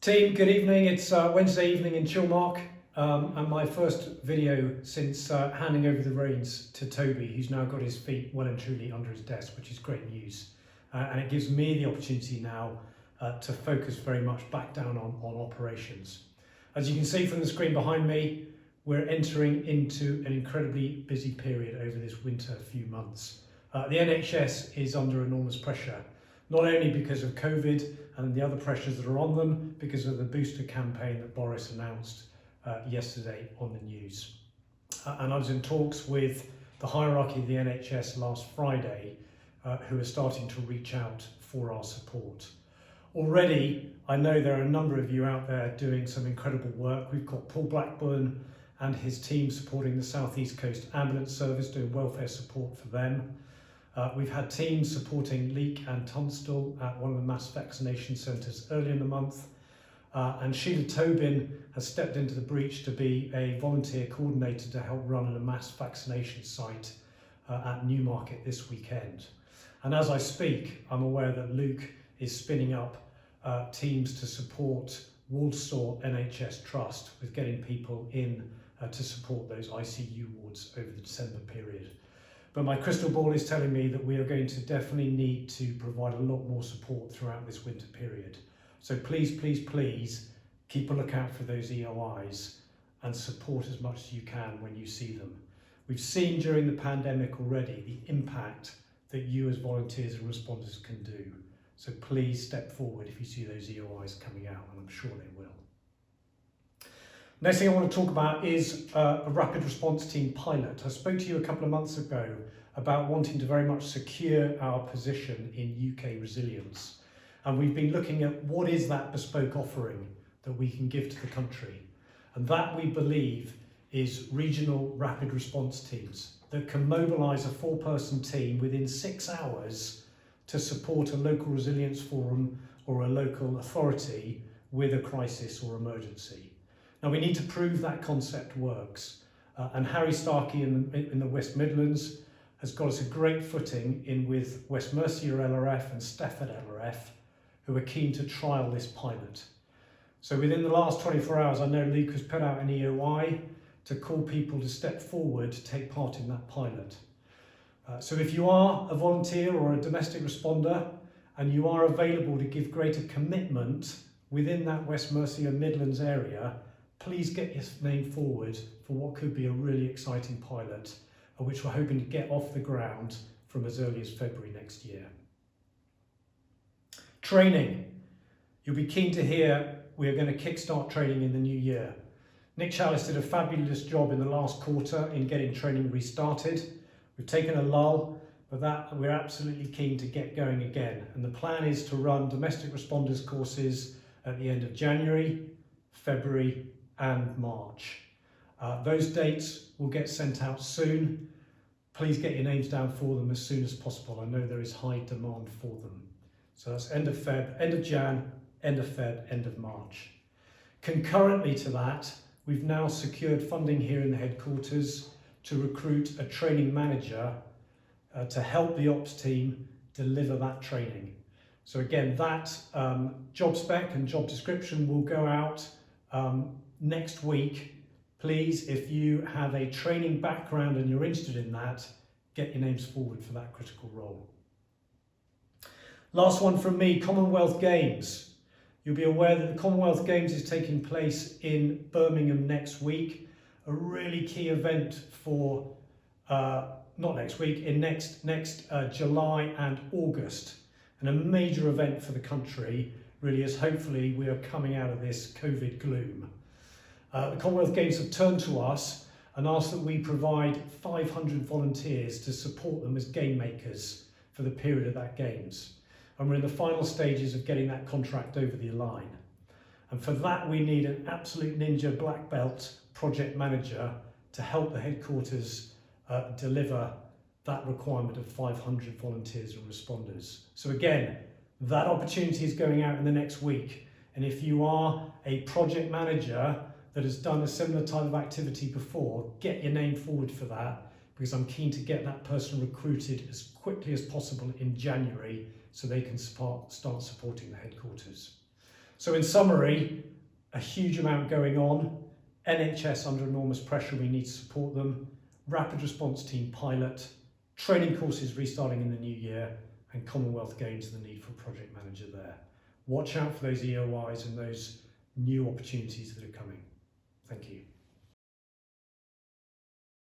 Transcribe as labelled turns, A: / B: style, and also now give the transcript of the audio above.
A: Team, good evening. It's Wednesday evening in Chilmark, and my first video since handing over the reins to Toby, who's now got his feet well and truly under his desk, which is great news. And it gives me the opportunity now to focus very much back down on operations. As you can see from the screen behind me, we're entering into an incredibly busy period over this winter few months. The NHS is under enormous pressure, not only because of COVID and the other pressures that are on them, because of the booster campaign that Boris announced yesterday on the news. And I was in talks with the hierarchy of the NHS last Friday, who are starting to reach out for our support. Already, I know there are a number of you out there doing some incredible work. We've got Paul Blackburn and his team supporting the South East Coast Ambulance Service, doing welfare support for them. We've had teams supporting Leek and Tunstall at one of the mass vaccination centres earlier in the month. And Sheila Tobin has stepped into the breach to be a volunteer coordinator to help run a mass vaccination site at Newmarket this weekend. And as I speak, I'm aware that Luke is spinning up teams to support Walsall NHS Trust with getting people in to support those ICU wards over the December period. But my crystal ball is telling me that we are going to definitely need to provide a lot more support throughout this winter period. So please, please, please keep a lookout for those EOIs and support as much as you can when you see them. We've seen during the pandemic already the impact that you as volunteers and responders can do. So please step forward if you see those EOIs coming out, and I'm sure they will. Next thing I want to talk about is a rapid response team pilot. I spoke to you a couple of months ago about wanting to very much secure our position in UK resilience. And we've been looking at what is that bespoke offering that we can give to the country. And that, we believe, is regional rapid response teams that can mobilise a 4-person team within 6 hours to support a local resilience forum or a local authority with a crisis or emergency. Now, we need to prove that concept works. And Harry Starkey in the West Midlands has got us a great footing in with West Mercia LRF and Stafford LRF, who are keen to trial this pilot. So within the last 24 hours, I know Luke has put out an EOI to call people to step forward to take part in that pilot. So if you are a volunteer or a domestic responder and you are available to give greater commitment within that West Mercia Midlands area, please get your name forward for what could be a really exciting pilot, which we're hoping to get off the ground from as early as February next year. Training. You'll be keen to hear we are going to kickstart training in the new year. Nick Challis did a fabulous job in the last quarter in getting training restarted. We've taken a lull, but we're absolutely keen to get going again. And the plan is to run domestic responders courses at the end of January, February, and March. Those dates will get sent out soon. Please get your names down for them as soon as possible. I know there is high demand for them. So that's end of Feb, end of Jan, end of Feb, end of March. Concurrently to that, we've now secured funding here in the headquarters to recruit a training manager to help the ops team deliver that training. So again, that job spec and job description will go out next week. Please, if you have a training background and you're interested in that, get your names forward for that critical role. Last one from me, Commonwealth Games. You'll be aware that the Commonwealth Games is taking place in Birmingham next week, a really key event for, not next week, in next July and August, and a major event for the country, really, as hopefully we are coming out of this COVID gloom. The Commonwealth Games have turned to us and asked that we provide 500 volunteers to support them as game makers for the period of that Games. And we're in the final stages of getting that contract over the line. And for that, we need an absolute ninja black belt project manager to help the headquarters deliver that requirement of 500 volunteers and responders. So again, that opportunity is going out in the next week. And if you are a project manager that has done a similar type of activity before, get your name forward for that, because I'm keen to get that person recruited as quickly as possible in January so they can start supporting the headquarters. So in summary, a huge amount going on, NHS under enormous pressure, we need to support them, rapid response team pilot, training courses restarting in the new year, and Commonwealth Games and the need for a project manager there. Watch out for those EOIs and those new opportunities that are coming. Thank you.